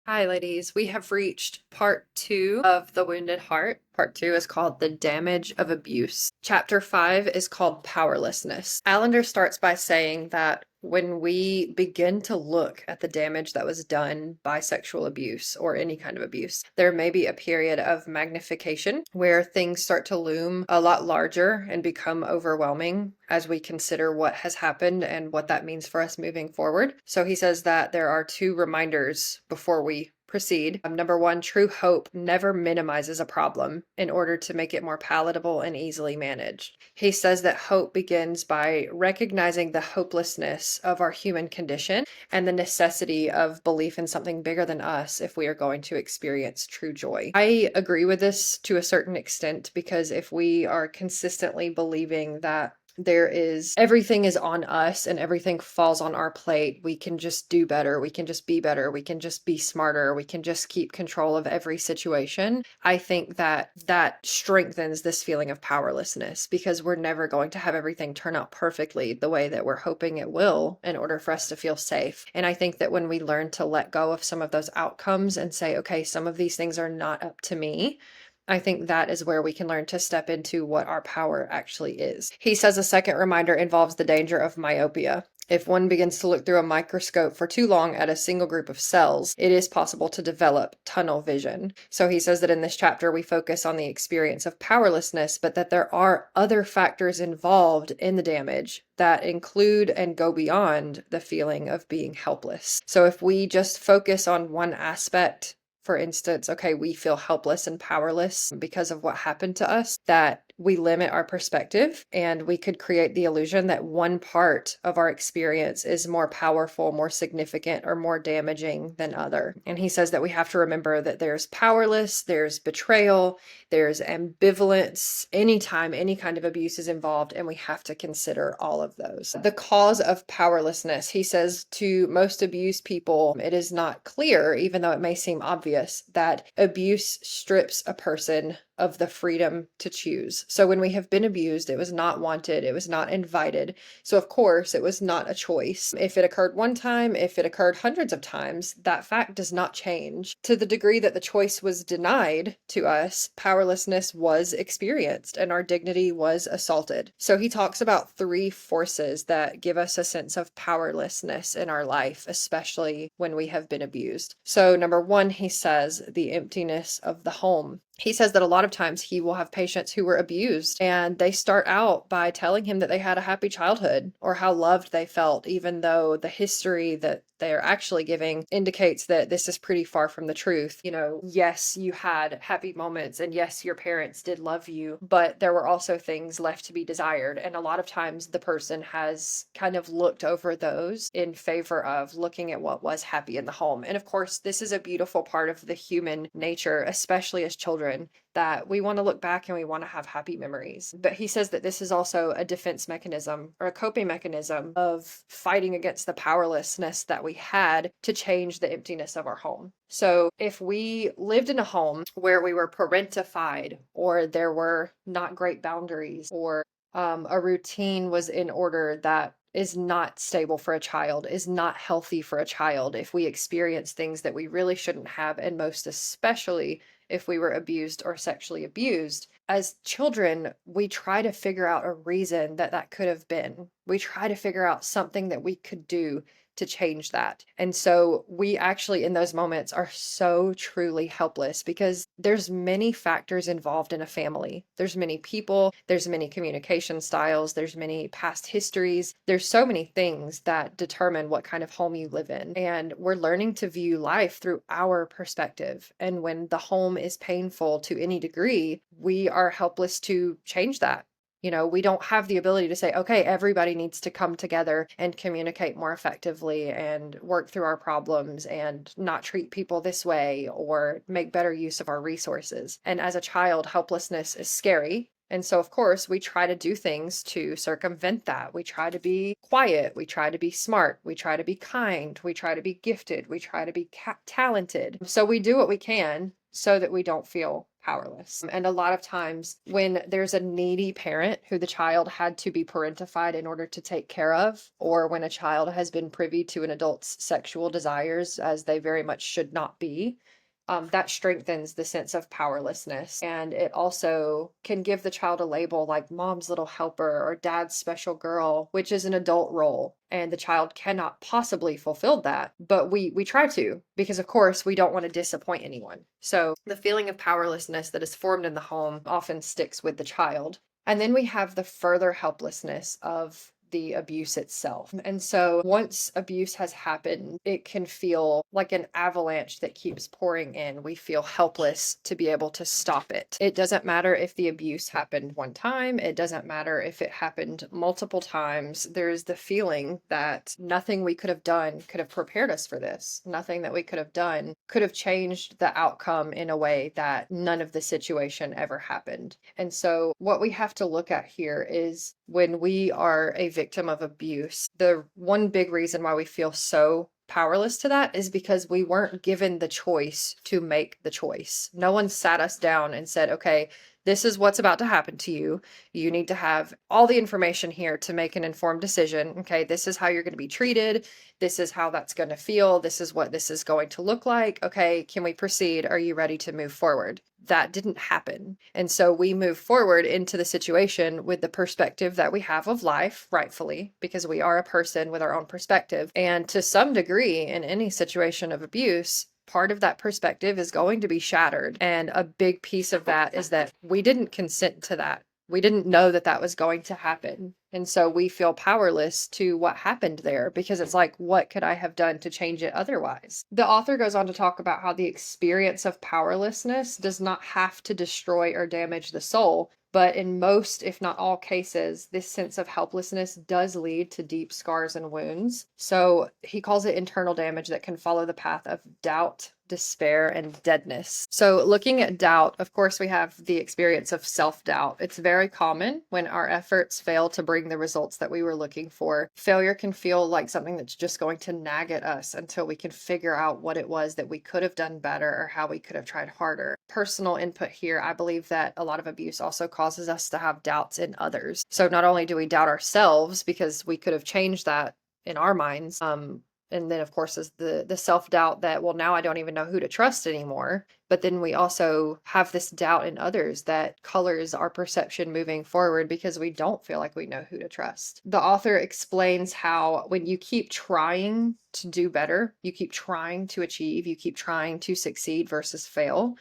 Hi, ladies. We have reached part 2 of The Wounded Heart. Part 2 is called The Damage of Abuse. Chapter 5 is called Powerlessness. Allender starts by saying that when we begin to look at the damage that was done by sexual abuse or any kind of abuse, there may be a period of magnification where things start to loom a lot larger and become overwhelming as we consider what has happened and what that means for us moving forward. So he says that there are two reminders before we proceed. Number one, true hope never minimizes a problem in order to make it more palatable and easily managed. He says that hope begins by recognizing the hopelessness of our human condition and the necessity of belief in something bigger than us if we are going to experience true joy. I agree with this to a certain extent because if we are consistently believing that everything is on us and everything falls on our plate, we can just do better, we can just be better, we can just be smarter, we can just keep control of every situation. I think that that strengthens this feeling of powerlessness because we're never going to have everything turn out perfectly the way that we're hoping it will in order for us to feel safe. And I think that when we learn to let go of some of those outcomes and say, okay, some of these things are not up to me, I think that is where we can learn to step into what our power actually is. He says a second reminder involves the danger of myopia. If one begins to look through a microscope for too long at a single group of cells, it is possible to develop tunnel vision. So he says that in this chapter, we focus on the experience of powerlessness, but that there are other factors involved in the damage that include and go beyond the feeling of being helpless. So if we just focus on one aspect, for instance, okay, we feel helpless and powerless because of what happened to us, that we limit our perspective and we could create the illusion that one part of our experience is more powerful, more significant, or more damaging than other. And he says that we have to remember that there's powerless, there's betrayal, there's ambivalence, anytime any kind of abuse is involved, and we have to consider all of those. The cause of powerlessness, he says to most abused people, it is not clear, even though it may seem obvious, that abuse strips a person of the freedom to choose. So when we have been abused, it was not wanted, it was not invited. So of course, it was not a choice. If it occurred one time, if it occurred hundreds of times, that fact does not change. To the degree that the choice was denied to us, powerlessness was experienced and our dignity was assaulted. So he talks about three forces that give us a sense of powerlessness in our life, especially when we have been abused. So number one, he says, the emptiness of the home. He says that a lot of times he will have patients who were abused and they start out by telling him that they had a happy childhood or how loved they felt, even though the history that they're actually giving indicates that this is pretty far from the truth. You know, yes, you had happy moments and yes, your parents did love you, but there were also things left to be desired. And a lot of times the person has kind of looked over those in favor of looking at what was happy in the home. And of course, this is a beautiful part of the human nature, especially as children, that we want to look back and we want to have happy memories. But he says that this is also a defense mechanism or a coping mechanism of fighting against the powerlessness that we had to change the emptiness of our home. So if we lived in a home where we were parentified or there were not great boundaries or a routine was in order that is not stable for a child, is not healthy for a child, if we experience things that we really shouldn't have, and most especially if we were abused or sexually abused. As children, we try to figure out a reason that that could have been. We try to figure out something that we could do to change that. And so we actually in those moments are so truly helpless because there's many factors involved in a family. There's many people, there's many communication styles, there's many past histories. There's so many things that determine what kind of home you live in. And we're learning to view life through our perspective. And when the home is painful to any degree, we are helpless to change that. You know, we don't have the ability to say, okay, everybody needs to come together and communicate more effectively and work through our problems and not treat people this way or make better use of our resources. And as a child, helplessness is scary And so, of course, we try to do things to circumvent that. We try to be quiet. We try to be smart. We try to be kind. We try to be gifted. We try to be talented. So we do what we can so that we don't feel powerless. And a lot of times, when there's a needy parent who the child had to be parentified in order to take care of, or when a child has been privy to an adult's sexual desires, as they very much should not be, that strengthens the sense of powerlessness. And it also can give the child a label like mom's little helper or dad's special girl, which is an adult role. And the child cannot possibly fulfill that. But we try to, because of course we don't want to disappoint anyone. So the feeling of powerlessness that is formed in the home often sticks with the child. And then we have the further helplessness of the abuse itself. And so once abuse has happened, it can feel like an avalanche that keeps pouring in. We feel helpless to be able to stop it. It doesn't matter if the abuse happened one time, it doesn't matter if it happened multiple times. There's the feeling that nothing we could have done could have prepared us for this. Nothing that we could have done could have changed the outcome in a way that none of the situation ever happened. And so what we have to look at here is when we are a victim of abuse, the one big reason why we feel so powerless to that is because we weren't given the choice to make the choice. No one sat us down and said, okay, this is what's about to happen to you. You need to have all the information here to make an informed decision. Okay, this is how you're going to be treated. This is how that's going to feel. This is what this is going to look like. Okay, can we proceed? Are you ready to move forward? That didn't happen. And so we move forward into the situation with the perspective that we have of life, rightfully, because we are a person with our own perspective. And to some degree, in any situation of abuse, part of that perspective is going to be shattered. And a big piece of that is that we didn't consent to that. We didn't know that that was going to happen. And so we feel powerless to what happened there because it's like, what could I have done to change it otherwise? The author goes on to talk about how the experience of powerlessness does not have to destroy or damage the soul, but in most, if not all cases, this sense of helplessness does lead to deep scars and wounds. So he calls it internal damage that can follow the path of doubt, despair, and deadness. So looking at doubt, of course, we have the experience of self-doubt. It's very common when our efforts fail to bring the results that we were looking for. Failure can feel like something that's just going to nag at us until we can figure out what it was that we could have done better or how we could have tried harder. Personal input here, I believe that a lot of abuse also causes us to have doubts in others. So not only do we doubt ourselves because we could have changed that in our minds, and then, of course, is the self-doubt that, well, now I don't even know who to trust anymore. But then we also have this doubt in others that colors our perception moving forward because we don't feel like we know who to trust. The author explains how when you keep trying to do better, you keep trying to achieve, you keep trying to succeed versus fail,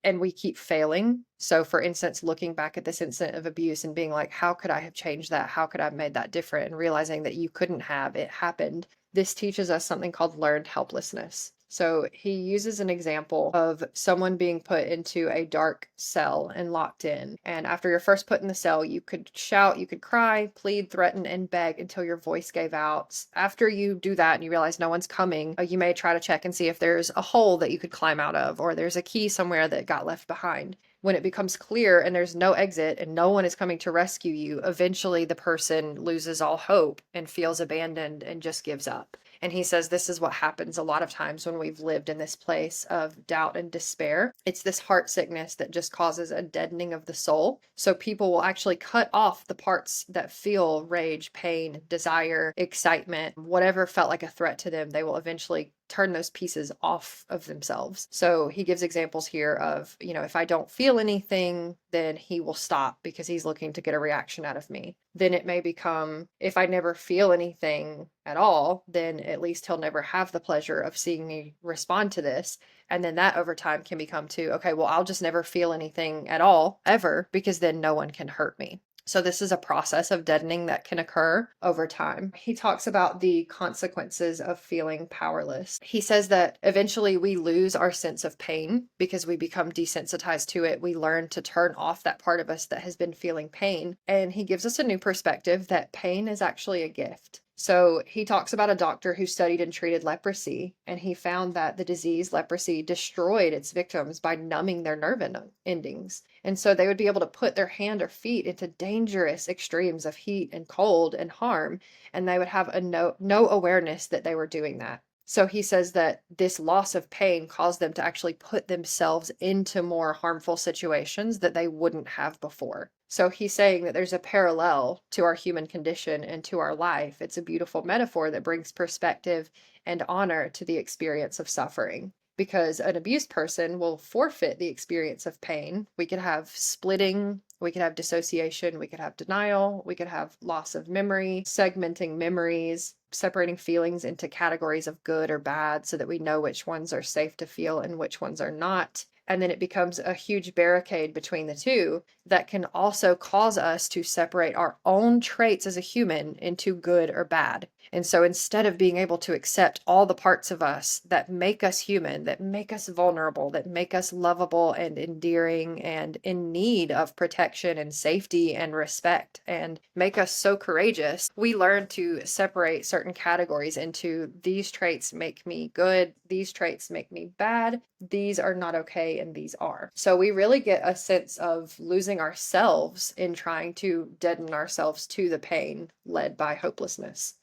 and we keep failing. So for instance, looking back at this incident of abuse and being like, how could I have changed that? How could I have made that different? And realizing that you couldn't have, it happened. This teaches us something called learned helplessness. So he uses an example of someone being put into a dark cell and locked in. And after you're first put in the cell, you could shout, you could cry, plead, threaten, and beg until your voice gave out. After you do that and you realize no one's coming, you may try to check and see if there's a hole that you could climb out of, or there's a key somewhere that got left behind. When it becomes clear and there's no exit and no one is coming to rescue you, eventually the person loses all hope and feels abandoned and just gives up. And he says this is what happens a lot of times when we've lived in this place of doubt and despair. It's this heart sickness that just causes a deadening of the soul. So people will actually cut off the parts that feel rage, pain, desire, excitement, whatever felt like a threat to them. They will eventually turn those pieces off of themselves. So he gives examples here of, if I don't feel anything, then he will stop because he's looking to get a reaction out of me. Then it may become, if I never feel anything at all, then at least he'll never have the pleasure of seeing me respond to this. And then that over time can become to, okay, well, I'll just never feel anything at all, ever, because then no one can hurt me. So this is a process of deadening that can occur over time. He talks about the consequences of feeling powerless. He says that eventually we lose our sense of pain because we become desensitized to it. We learn to turn off that part of us that has been feeling pain. And he gives us a new perspective that pain is actually a gift. So he talks about a doctor who studied and treated leprosy, and he found that the disease leprosy destroyed its victims by numbing their endings. And so they would be able to put their hand or feet into dangerous extremes of heat and cold and harm, and they would have no awareness that they were doing that. So he says that this loss of pain caused them to actually put themselves into more harmful situations that they wouldn't have before. So he's saying that there's a parallel to our human condition and to our life. It's a beautiful metaphor that brings perspective and honor to the experience of suffering. Because an abused person will forfeit the experience of pain. We could have splitting, we could have dissociation, we could have denial, we could have loss of memory, segmenting memories, separating feelings into categories of good or bad so that we know which ones are safe to feel and which ones are not. And then it becomes a huge barricade between the two that can also cause us to separate our own traits as a human into good or bad. And so instead of being able to accept all the parts of us that make us human, that make us vulnerable, that make us lovable and endearing and in need of protection and safety and respect and make us so courageous, we learn to separate certain categories into these traits make me good, these traits make me bad, these are not okay, and these are. So we really get a sense of losing ourselves in trying to deaden ourselves to the pain led by hopelessness.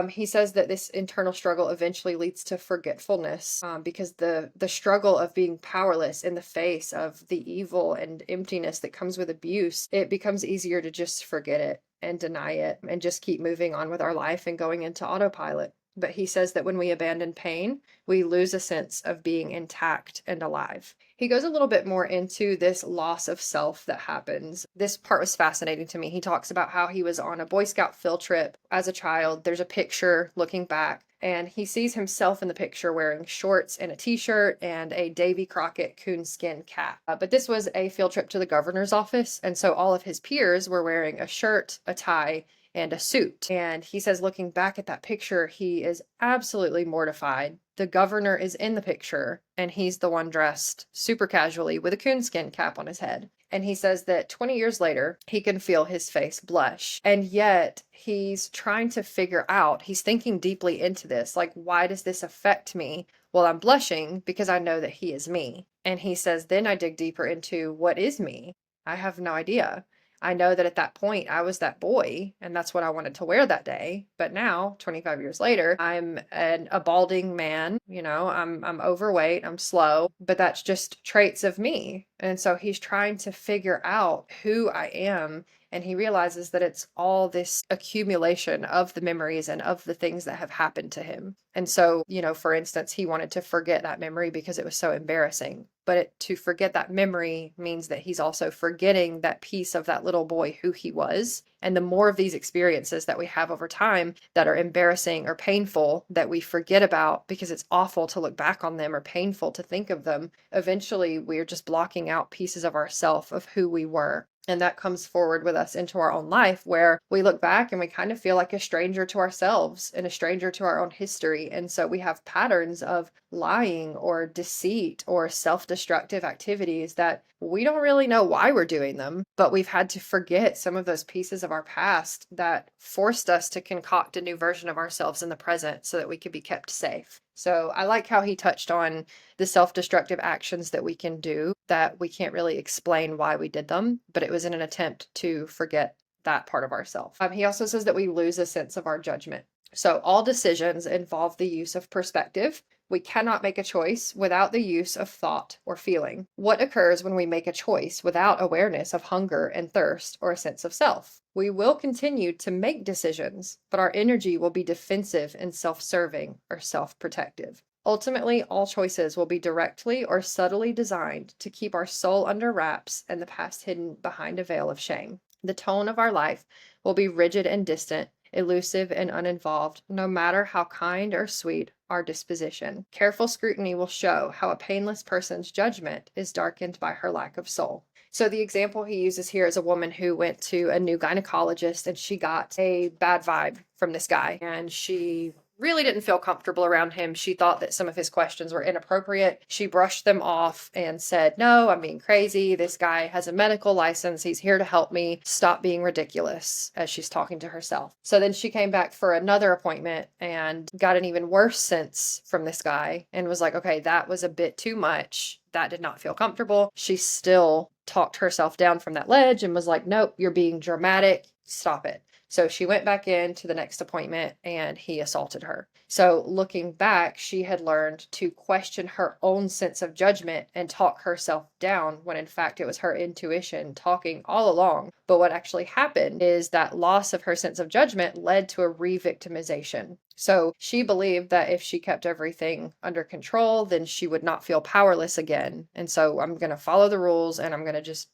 He says that this internal struggle eventually leads to forgetfulness, because the struggle of being powerless in the face of the evil and emptiness that comes with abuse, it becomes easier to just forget it and deny it and just keep moving on with our life and going into autopilot. But he says that when we abandon pain, we lose a sense of being intact and alive. He goes a little bit more into this loss of self that happens. This part was fascinating to me. He talks about how he was on a Boy Scout field trip as a child. There's a picture looking back, and he sees himself in the picture wearing shorts and a t-shirt and a Davy Crockett coonskin cap. But this was a field trip to the governor's office, and so all of his peers were wearing a shirt, a tie, and a suit. And he says, looking back at that picture, he is absolutely mortified. The governor is in the picture, and he's the one dressed super casually with a coonskin cap on his head. And he says that 20 years later, he can feel his face blush. And yet he's trying to figure out, he's thinking deeply into this, like, why does this affect me? Well, I'm blushing because I know that he is me. And he says, then I dig deeper into what is me? I have no idea. I know that at that point I was that boy and that's what I wanted to wear that day. But now, 25 years later, I'm a balding man, I'm overweight, I'm slow, but that's just traits of me. And so he's trying to figure out who I am. And he realizes that it's all this accumulation of the memories and of the things that have happened to him. And so, for instance, he wanted to forget that memory because it was so embarrassing. But to forget that memory means that he's also forgetting that piece of that little boy who he was. And the more of these experiences that we have over time that are embarrassing or painful that we forget about because it's awful to look back on them or painful to think of them, eventually we're just blocking out pieces of ourself of who we were. And that comes forward with us into our own life where we look back and we kind of feel like a stranger to ourselves and a stranger to our own history. And so we have patterns of lying or deceit or self-destructive activities that we don't really know why we're doing them, but we've had to forget some of those pieces of our past that forced us to concoct a new version of ourselves in the present so that we could be kept safe. So I like how he touched on the self-destructive actions that we can do that we can't really explain why we did them, but it was in an attempt to forget that part of ourselves. He also says that we lose a sense of our judgment. So all decisions involve the use of perspective. We cannot make a choice without the use of thought or feeling. What occurs when we make a choice without awareness of hunger and thirst or a sense of self? We will continue to make decisions, but our energy will be defensive and self-serving or self-protective. Ultimately, all choices will be directly or subtly designed to keep our soul under wraps and the past hidden behind a veil of shame. The tone of our life will be rigid and distant, elusive and uninvolved, no matter how kind or sweet our disposition. Careful scrutiny will show how a painless person's judgment is darkened by her lack of soul. So the example he uses here is a woman who went to a new gynecologist and she got a bad vibe from this guy and she really didn't feel comfortable around him. She thought that some of his questions were inappropriate. She brushed them off and said, "No, I'm being crazy. This guy has a medical license. He's here to help me. Stop being ridiculous," as she's talking to herself. So then she came back for another appointment and got an even worse sense from this guy and was like, okay, that was a bit too much. That did not feel comfortable. She still talked herself down from that ledge and was like, nope, you're being dramatic. Stop it. So she went back in to the next appointment and he assaulted her. So looking back, she had learned to question her own sense of judgment and talk herself down when in fact it was her intuition talking all along. But what actually happened is that loss of her sense of judgment led to a re-victimization. So she believed that if she kept everything under control, then she would not feel powerless again. And so I'm going to follow the rules and I'm going to just,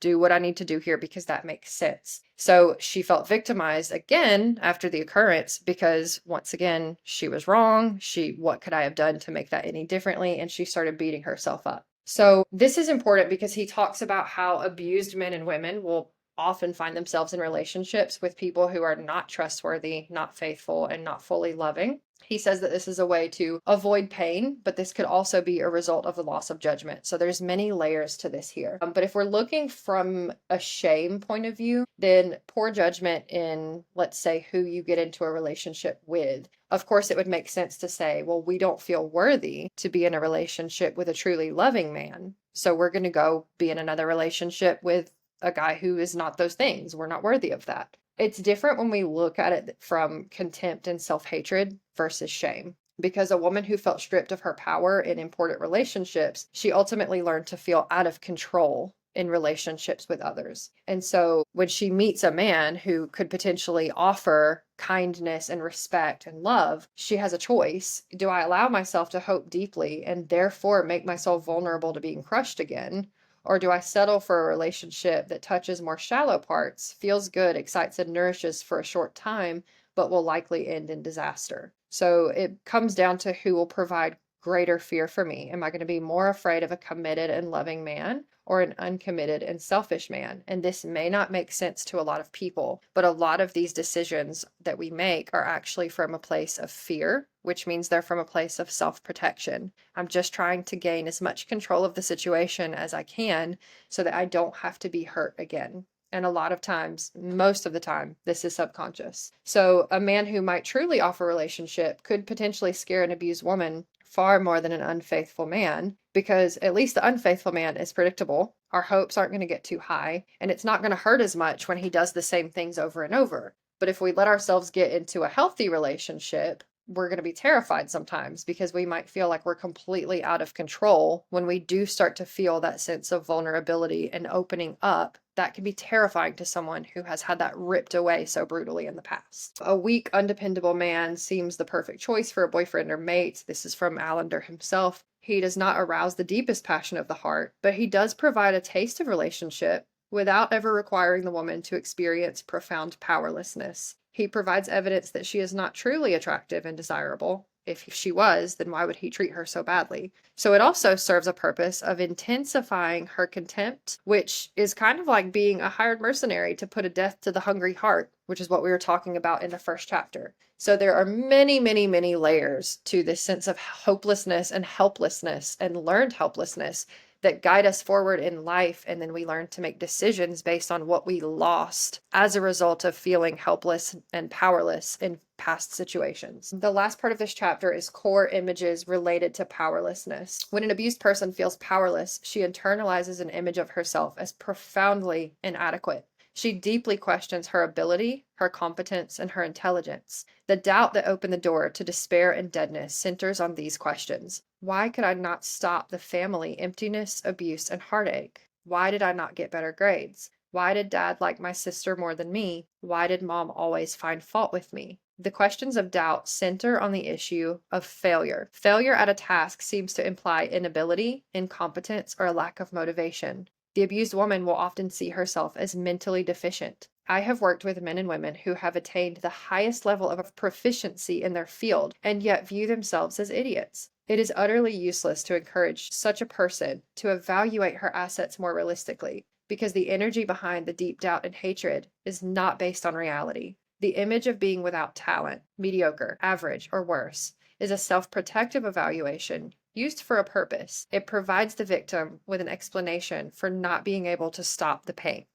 do what I need to do here because that makes sense. So she felt victimized again after the occurrence because once again, she was wrong. What could I have done to make that any differently? And she started beating herself up. So this is important because he talks about how abused men and women will often find themselves in relationships with people who are not trustworthy, not faithful, and not fully loving. He says that this is a way to avoid pain, but this could also be a result of the loss of judgment. So there's many layers to this here. But if we're looking from a shame point of view, then poor judgment in, let's say, who you get into a relationship with. Of course, it would make sense to say, well, we don't feel worthy to be in a relationship with a truly loving man. So we're going to go be in another relationship with a guy who is not those things. We're not worthy of that. It's different when we look at it from contempt and self-hatred versus shame. Because a woman who felt stripped of her power in important relationships, she ultimately learned to feel out of control in relationships with others. And so when she meets a man who could potentially offer kindness and respect and love, she has a choice. Do I allow myself to hope deeply and therefore make myself vulnerable to being crushed again? Or do I settle for a relationship that touches more shallow parts, feels good, excites, and nourishes for a short time, but will likely end in disaster? So it comes down to who will provide greater fear for me. Am I going to be more afraid of a committed and loving man or an uncommitted and selfish man? And this may not make sense to a lot of people, but a lot of these decisions that we make are actually from a place of fear, which means they're from a place of self-protection. I'm just trying to gain as much control of the situation as I can so that I don't have to be hurt again. And a lot of times, most of the time, this is subconscious. So a man who might truly offer a relationship could potentially scare an abused woman far more than an unfaithful man, because at least the unfaithful man is predictable. Our hopes aren't going to get too high, and it's not going to hurt as much when he does the same things over and over. But if we let ourselves get into a healthy relationship, we're going to be terrified sometimes because we might feel like we're completely out of control when we do start to feel that sense of vulnerability and opening up. That can be terrifying to someone who has had that ripped away so brutally in the past. A weak, undependable man seems the perfect choice for a boyfriend or mate. This is from Allender himself. He does not arouse the deepest passion of the heart, but he does provide a taste of relationship without ever requiring the woman to experience profound powerlessness. He provides evidence that she is not truly attractive and desirable. If she was, then why would he treat her so badly? So it also serves a purpose of intensifying her contempt, which is kind of like being a hired mercenary to put a death to the hungry heart, which is what we were talking about in the first chapter. So there are many, many, many layers to this sense of hopelessness and helplessness and learned helplessness that guide us forward in life. And then we learn to make decisions based on what we lost as a result of feeling helpless and powerless in past situations. The last part of this chapter is core images related to powerlessness. When an abused person feels powerless, she internalizes an image of herself as profoundly inadequate. She deeply questions her ability, her competence, and her intelligence. The doubt that opened the door to despair and deadness centers on these questions. Why could I not stop the family emptiness, abuse, and heartache? Why did I not get better grades? Why did dad like my sister more than me? Why did mom always find fault with me? The questions of doubt center on the issue of failure. Failure at a task seems to imply inability, incompetence, or a lack of motivation. The abused woman will often see herself as mentally deficient. I have worked with men and women who have attained the highest level of proficiency in their field and yet view themselves as idiots. It is utterly useless to encourage such a person to evaluate her assets more realistically, because the energy behind the deep doubt and hatred is not based on reality. The image of being without talent, mediocre, average, or worse, is a self-protective evaluation used for a purpose. It provides the victim with an explanation for not being able to stop the pain.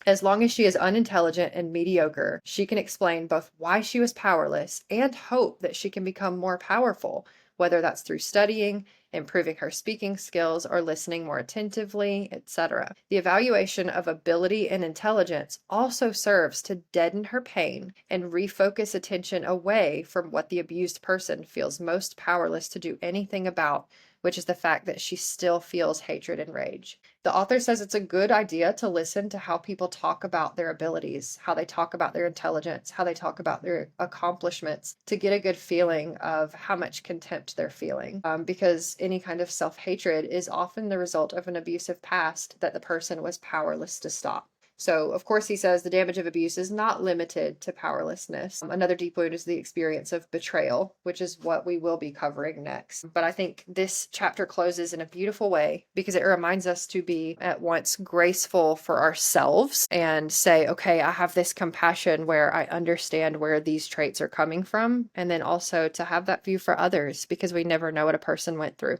As long as she is unintelligent and mediocre, she can explain both why she was powerless and hope that she can become more powerful, whether that's through studying, improving her speaking skills, or listening more attentively, etc. The evaluation of ability and intelligence also serves to deaden her pain and refocus attention away from what the abused person feels most powerless to do anything about, which is the fact that she still feels hatred and rage. The author says it's a good idea to listen to how people talk about their abilities, how they talk about their intelligence, how they talk about their accomplishments, to get a good feeling of how much contempt they're feeling. Because any kind of self-hatred is often the result of an abusive past that the person was powerless to stop. So, of course, he says the damage of abuse is not limited to powerlessness. Another deep wound is the experience of betrayal, which is what we will be covering next. But I think this chapter closes in a beautiful way because it reminds us to be at once graceful for ourselves and say, okay, I have this compassion where I understand where these traits are coming from, and then also to have that view for others because we never know what a person went through.